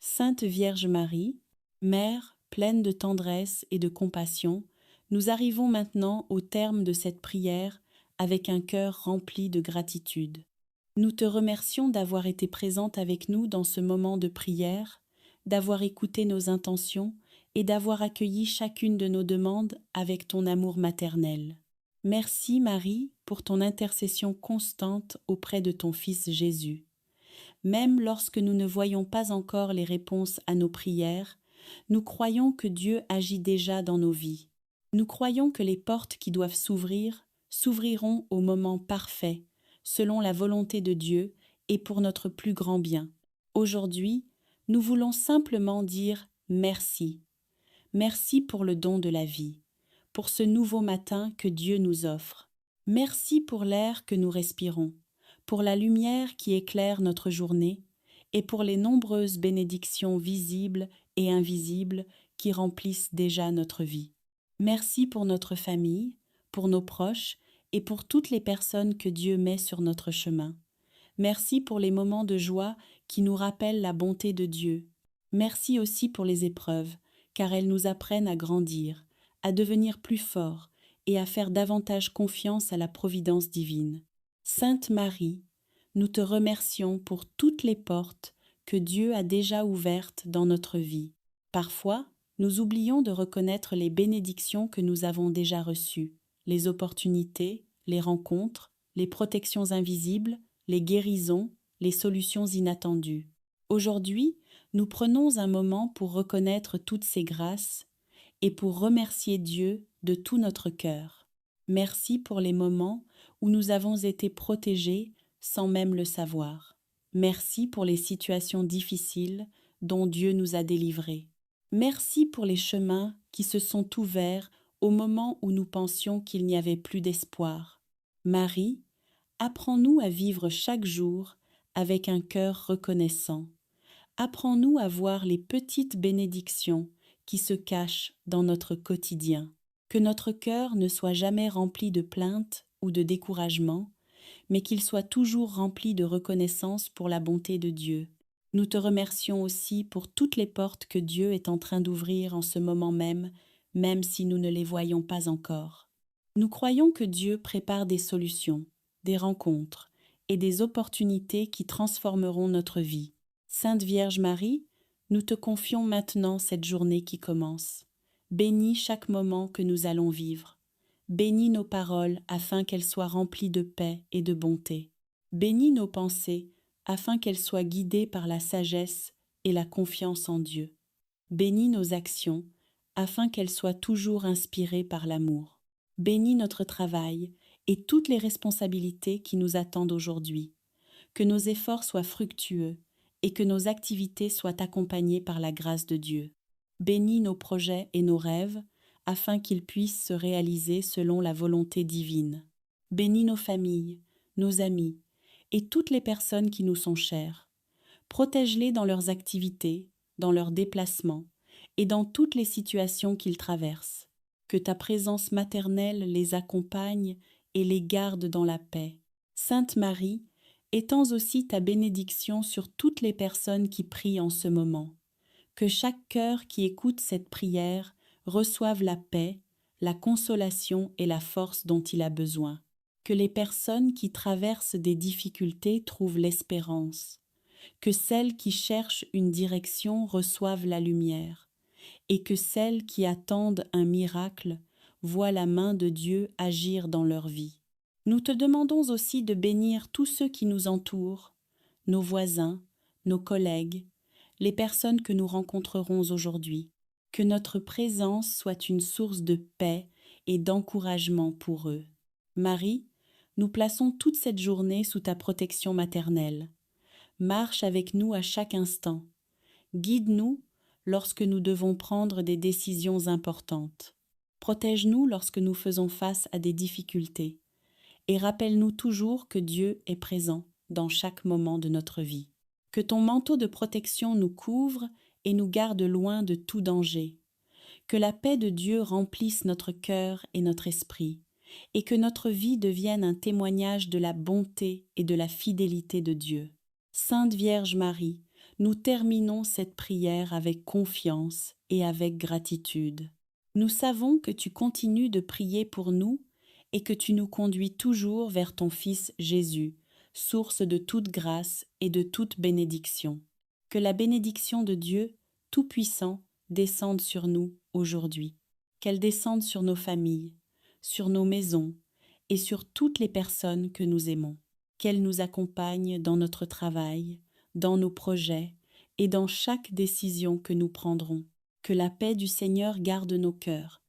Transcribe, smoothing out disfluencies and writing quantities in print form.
Sainte Vierge Marie, Mère pleine de tendresse et de compassion, nous arrivons maintenant au terme de cette prière avec un cœur rempli de gratitude. Nous te remercions d'avoir été présente avec nous dans ce moment de prière, d'avoir écouté nos intentions et d'avoir accueilli chacune de nos demandes avec ton amour maternel. Merci Marie pour ton intercession constante auprès de ton Fils Jésus. Même lorsque nous ne voyons pas encore les réponses à nos prières, nous croyons que Dieu agit déjà dans nos vies. Nous croyons que les portes qui doivent s'ouvrir s'ouvriront au moment parfait, selon la volonté de Dieu et pour notre plus grand bien. Aujourd'hui, nous voulons simplement dire merci. Merci pour le don de la vie, pour ce nouveau matin que Dieu nous offre. Merci pour l'air que nous respirons, pour la lumière qui éclaire notre journée et pour les nombreuses bénédictions visibles et invisibles qui remplissent déjà notre vie. Merci pour notre famille, pour nos proches et pour toutes les personnes que Dieu met sur notre chemin. Merci pour les moments de joie qui nous rappellent la bonté de Dieu. Merci aussi pour les épreuves, car elles nous apprennent à grandir, à devenir plus forts et à faire davantage confiance à la providence divine. Sainte Marie, nous te remercions pour toutes les portes que Dieu a déjà ouvertes dans notre vie. Parfois, nous oublions de reconnaître les bénédictions que nous avons déjà reçues, les opportunités, les rencontres, les protections invisibles, les guérisons, les solutions inattendues. Aujourd'hui, nous prenons un moment pour reconnaître toutes ces grâces et pour remercier Dieu de tout notre cœur. Merci pour les moments où nous avons été protégés sans même le savoir. Merci pour les situations difficiles dont Dieu nous a délivrés. Merci pour les chemins qui se sont ouverts au moment où nous pensions qu'il n'y avait plus d'espoir. Marie, apprends-nous à vivre chaque jour avec un cœur reconnaissant. Apprends-nous à voir les petites bénédictions qui se cachent dans notre quotidien. Que notre cœur ne soit jamais rempli de plaintes ou de découragement, mais qu'il soit toujours rempli de reconnaissance pour la bonté de Dieu. Nous te remercions aussi pour toutes les portes que Dieu est en train d'ouvrir en ce moment même, même si nous ne les voyons pas encore. Nous croyons que Dieu prépare des solutions, des rencontres et des opportunités qui transformeront notre vie. Sainte Vierge Marie, nous te confions maintenant cette journée qui commence. Bénis chaque moment que nous allons vivre. Bénis nos paroles afin qu'elles soient remplies de paix et de bonté. Bénis nos pensées afin qu'elles soient guidées par la sagesse et la confiance en Dieu. Bénis nos actions afin qu'elles soient toujours inspirées par l'amour. Bénis notre travail et toutes les responsabilités qui nous attendent aujourd'hui. Que nos efforts soient fructueux et que nos activités soient accompagnées par la grâce de Dieu. Bénis nos projets et nos rêves afin qu'ils puissent se réaliser selon la volonté divine. Bénis nos familles, nos amis et toutes les personnes qui nous sont chères. Protège-les dans leurs activités, dans leurs déplacements et dans toutes les situations qu'ils traversent. Que ta présence maternelle les accompagne et les garde dans la paix. Sainte Marie, étends aussi ta bénédiction sur toutes les personnes qui prient en ce moment. Que chaque cœur qui écoute cette prière reçoive la paix, la consolation et la force dont il a besoin. Que les personnes qui traversent des difficultés trouvent l'espérance. Que celles qui cherchent une direction reçoivent la lumière. Et que celles qui attendent un miracle voient la main de Dieu agir dans leur vie. Nous te demandons aussi de bénir tous ceux qui nous entourent, nos voisins, nos collègues, les personnes que nous rencontrerons aujourd'hui. Que notre présence soit une source de paix et d'encouragement pour eux. Marie, nous plaçons toute cette journée sous ta protection maternelle. Marche avec nous à chaque instant. Guide-nous lorsque nous devons prendre des décisions importantes. Protège-nous lorsque nous faisons face à des difficultés. Et rappelle-nous toujours que Dieu est présent dans chaque moment de notre vie. Que ton manteau de protection nous couvre et nous garde loin de tout danger. Que la paix de Dieu remplisse notre cœur et notre esprit, et que notre vie devienne un témoignage de la bonté et de la fidélité de Dieu. Sainte Vierge Marie, nous terminons cette prière avec confiance et avec gratitude. Nous savons que tu continues de prier pour nous et que tu nous conduis toujours vers ton Fils Jésus, source de toute grâce et de toute bénédiction. Que la bénédiction de Dieu Tout-Puissant descende sur nous aujourd'hui, qu'elle descende sur nos familles, sur nos maisons et sur toutes les personnes que nous aimons, qu'elle nous accompagne dans notre travail, dans nos projets et dans chaque décision que nous prendrons. Que la paix du Seigneur garde nos cœurs